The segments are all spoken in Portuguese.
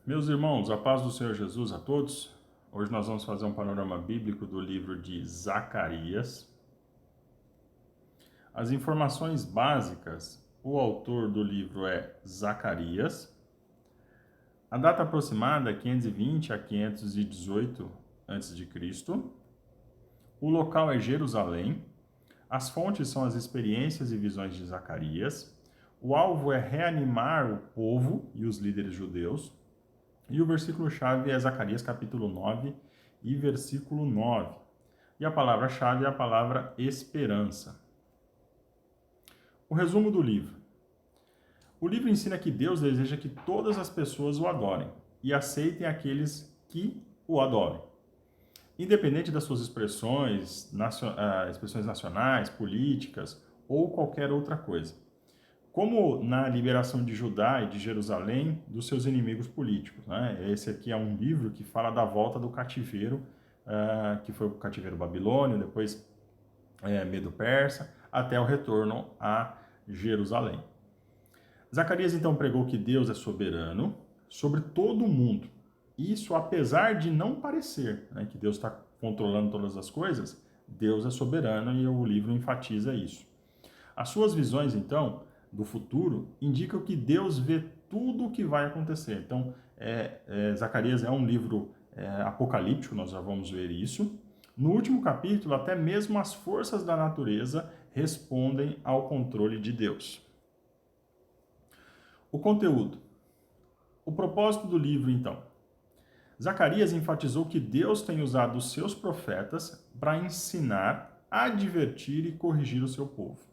Meus irmãos, a paz do Senhor Jesus a todos. Hoje nós vamos fazer um panorama bíblico do livro de Zacarias. As informações básicas, o autor do livro é Zacarias. A data aproximada é 520 a 518 a.C. O local é Jerusalém. As fontes são as experiências e visões de Zacarias. O alvo é reanimar o povo e os líderes judeus. E o versículo-chave é Zacarias capítulo 9 e versículo 9. E a palavra-chave é a palavra esperança. O resumo do livro. O livro ensina que Deus deseja que todas as pessoas o adorem e aceitem aqueles que o adorem, independente das suas expressões nacionais, políticas ou qualquer outra coisa. Como na liberação de Judá e de Jerusalém dos seus inimigos políticos. Né? Esse aqui é um livro que fala da volta do cativeiro, que foi o cativeiro babilônio, depois Medo-Persa, até o retorno a Jerusalém. Zacarias então pregou que Deus é soberano sobre todo o mundo. Isso apesar de não parecer, né, que Deus está controlando todas as coisas, Deus é soberano e o livro enfatiza isso. As suas visões, então, do futuro indicam que Deus vê tudo o que vai acontecer. Então, Zacarias é um livro apocalíptico, nós já vamos ver isso. No último capítulo, até mesmo as forças da natureza respondem ao controle de Deus. O conteúdo. O propósito do livro, então. Zacarias enfatizou que Deus tem usado os seus profetas para ensinar, advertir e corrigir o seu povo.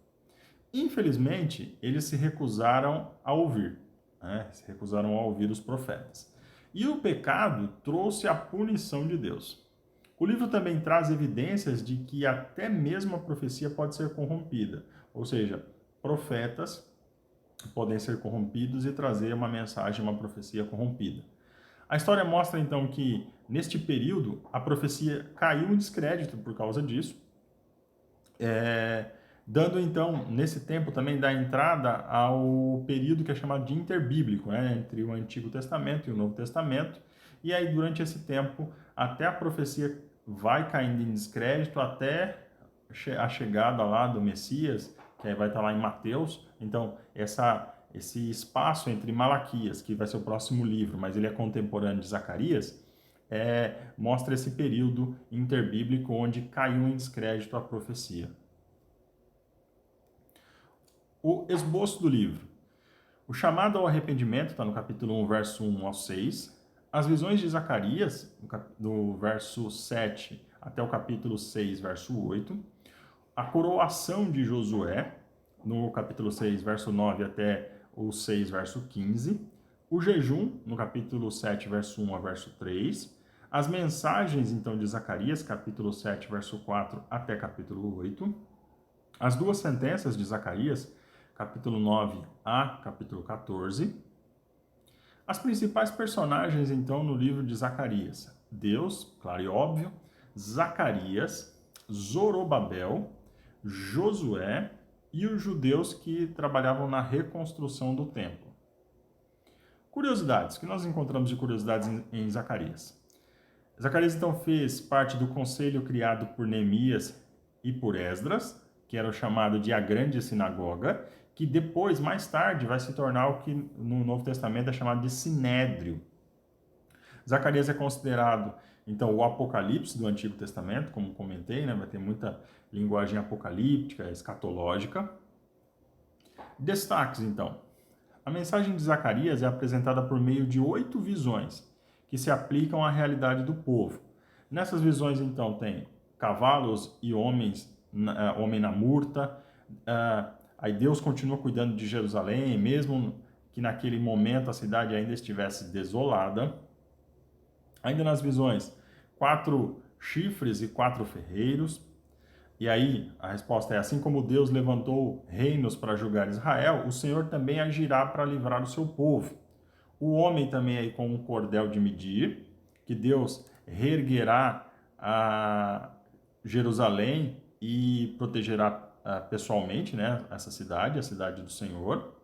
Infelizmente, eles se recusaram a ouvir, né? Se recusaram a ouvir os profetas. E o pecado trouxe a punição de Deus. O livro também traz evidências de que até mesmo a profecia pode ser corrompida, ou seja, profetas podem ser corrompidos e trazer uma mensagem, uma profecia corrompida. A história mostra então que, neste período, a profecia caiu em descrédito por causa disso, dando então, nesse tempo, também da entrada ao período que é chamado de interbíblico, né, entre o Antigo Testamento e o Novo Testamento, e aí durante esse tempo, até a profecia vai caindo em descrédito, até a chegada lá do Messias, que aí vai estar lá em Mateus. Então, esse espaço entre Malaquias, que vai ser o próximo livro, mas ele é contemporâneo de Zacarias, mostra esse período interbíblico onde caiu em descrédito a profecia. O esboço do livro. O chamado ao arrependimento está no capítulo 1, verso 1 ao 6. As visões de Zacarias, do verso 7 até o capítulo 6, verso 8. A coroação de Josué, no capítulo 6, verso 9 até o 6, verso 15. O jejum, no capítulo 7, verso 1 a verso 3. As mensagens, então, de Zacarias, capítulo 7, verso 4 até capítulo 8. As duas sentenças de Zacarias, capítulo 9 a capítulo 14. As principais personagens, então, no livro de Zacarias: Deus, claro e óbvio, Zacarias, Zorobabel, Josué e os judeus que trabalhavam na reconstrução do templo. Curiosidades, o que nós encontramos de curiosidades em Zacarias? Zacarias, então, fez parte do conselho criado por Neemias e por Esdras, que era o chamado de a Grande Sinagoga, que depois, mais tarde, vai se tornar o que no Novo Testamento é chamado de Sinédrio. Zacarias é considerado, então, o Apocalipse do Antigo Testamento, como comentei, né? Vai ter muita linguagem apocalíptica, escatológica. Destaques, então. A mensagem de Zacarias é apresentada por meio de 8 visões, que se aplicam à realidade do povo. Nessas visões, então, tem cavalos e homens, homem na murta. Aí Deus continua cuidando de Jerusalém, mesmo que naquele momento a cidade ainda estivesse desolada. Ainda nas visões, 4 chifres e 4 ferreiros. E aí a resposta é: assim como Deus levantou reinos para julgar Israel, o Senhor também agirá para livrar o seu povo. O homem também aí com um cordel de medir, que Deus reerguerá a Jerusalém e protegerá pessoalmente, né, essa cidade, a cidade do Senhor.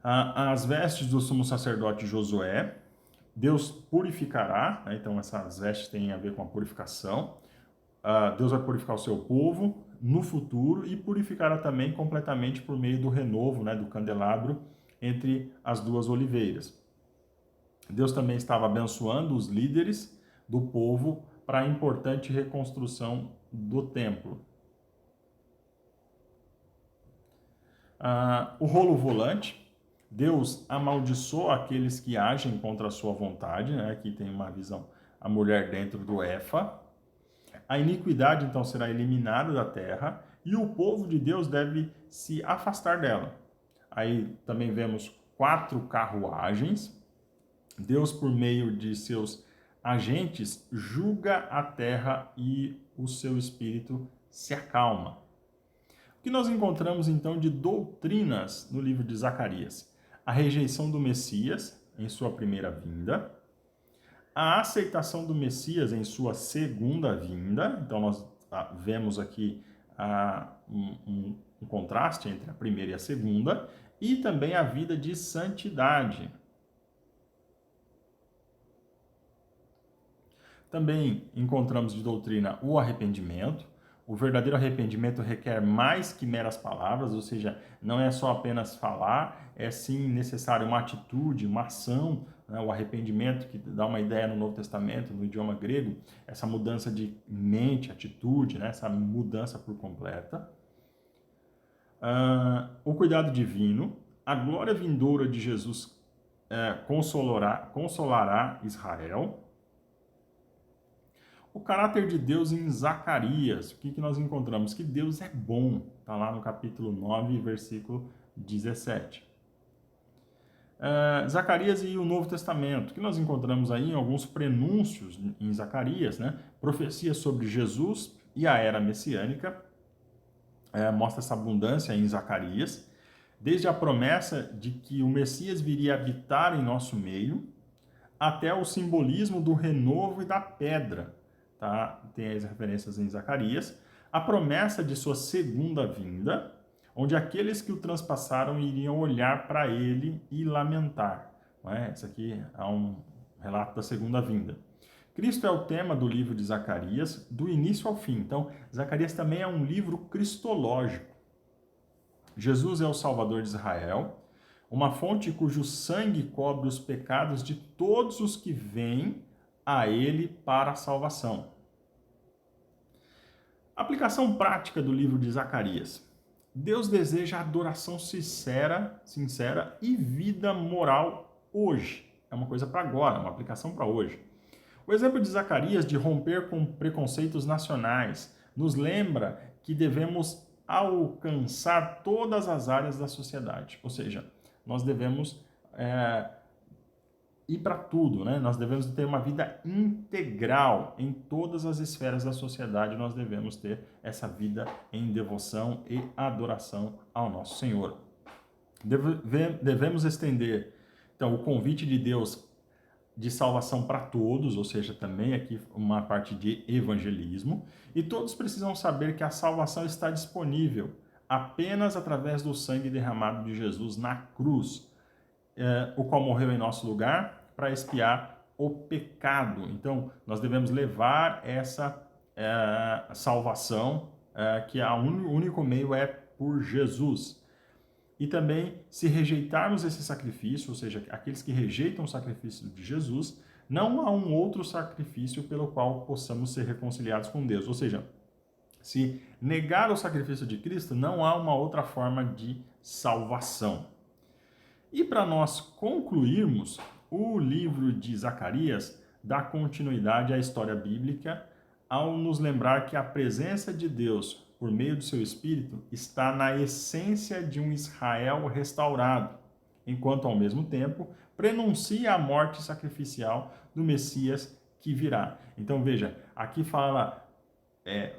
As vestes do sumo sacerdote Josué, Deus purificará, né? Então essas vestes têm a ver com a purificação. Deus vai purificar o seu povo no futuro e purificará também completamente por meio do renovo, né, do candelabro entre as duas oliveiras. Deus também estava abençoando os líderes do povo para a importante reconstrução do templo. O rolo volante, Deus amaldiçoa aqueles que agem contra a sua vontade, né? Aqui tem uma visão, a mulher dentro do Efa. A iniquidade, então, será eliminada da terra e o povo de Deus deve se afastar dela. Aí também vemos 4 carruagens. Deus, por meio de seus agentes, julga a terra e o seu espírito se acalma. O que nós encontramos, então, de doutrinas no livro de Zacarias? A rejeição do Messias em sua primeira vinda, a aceitação do Messias em sua segunda vinda. Então, nós vemos aqui um contraste entre a primeira e a segunda, e também a vida de santidade. Também encontramos de doutrina o arrependimento. O verdadeiro arrependimento requer mais que meras palavras, ou seja, não é só apenas falar, é sim necessário uma atitude, uma ação, né? O arrependimento, que dá uma ideia no Novo Testamento, no idioma grego, essa mudança de mente, atitude, né? Essa mudança por completa. O cuidado divino, a glória vindoura de Jesus consolará Israel. O caráter de Deus em Zacarias, o que nós encontramos? Que Deus é bom, está lá no capítulo 9, versículo 17. Zacarias e o Novo Testamento, que nós encontramos aí em alguns prenúncios em Zacarias, né? Profecias sobre Jesus e a era messiânica, mostra essa abundância em Zacarias, desde a promessa de que o Messias viria habitar em nosso meio, até o simbolismo do renovo e da pedra. Tá? Tem as referências em Zacarias, a promessa de sua segunda vinda, onde aqueles que o transpassaram iriam olhar para ele e lamentar. Não é? Esse aqui é um relato da segunda vinda. Cristo é o tema do livro de Zacarias, do início ao fim. Então, Zacarias também é um livro cristológico. Jesus é o Salvador de Israel, uma fonte cujo sangue cobre os pecados de todos os que vêm a ele para a salvação. Aplicação prática do livro de Zacarias. Deus deseja adoração sincera e vida moral hoje. É uma coisa para agora, uma aplicação para hoje. O exemplo de Zacarias de romper com preconceitos nacionais nos lembra que devemos alcançar todas as áreas da sociedade. Ou seja, nós devemos ir para tudo, né? Nós devemos ter uma vida integral em todas as esferas da sociedade. Nós devemos ter essa vida em devoção e adoração ao nosso Senhor. Devemos estender, então, o convite de Deus de salvação para todos, ou seja, também aqui uma parte de evangelismo, e todos precisam saber que a salvação está disponível apenas através do sangue derramado de Jesus na cruz, o qual morreu em nosso lugar para expiar o pecado. Então, nós devemos levar essa salvação, que o único meio é por Jesus. E também, se rejeitarmos esse sacrifício, ou seja, aqueles que rejeitam o sacrifício de Jesus, não há um outro sacrifício pelo qual possamos ser reconciliados com Deus. Ou seja, se negar o sacrifício de Cristo, não há uma outra forma de salvação. E para nós concluirmos, o livro de Zacarias dá continuidade à história bíblica ao nos lembrar que a presença de Deus, por meio do seu Espírito, está na essência de um Israel restaurado, enquanto ao mesmo tempo prenuncia a morte sacrificial do Messias que virá. Então veja, aqui fala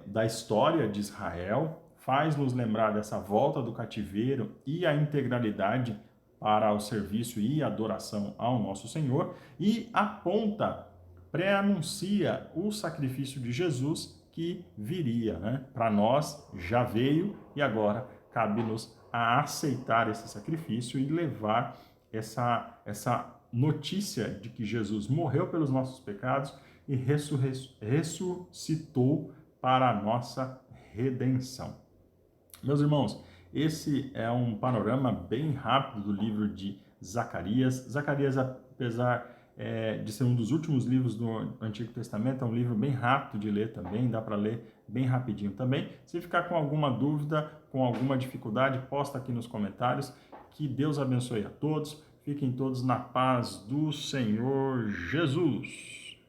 da história de Israel, faz nos lembrar dessa volta do cativeiro e a integralidade para o serviço e adoração ao nosso Senhor, e aponta, pré-anuncia o sacrifício de Jesus que viria, né? Para nós já veio e agora cabe-nos a aceitar esse sacrifício e levar essa notícia de que Jesus morreu pelos nossos pecados e ressuscitou para a nossa redenção. Meus irmãos, esse é um panorama bem rápido do livro de Zacarias. Zacarias, apesar de ser um dos últimos livros do Antigo Testamento, é um livro bem rápido de ler também, dá para ler bem rapidinho também. Se ficar com alguma dúvida, com alguma dificuldade, posta aqui nos comentários. Que Deus abençoe a todos. Fiquem todos na paz do Senhor Jesus.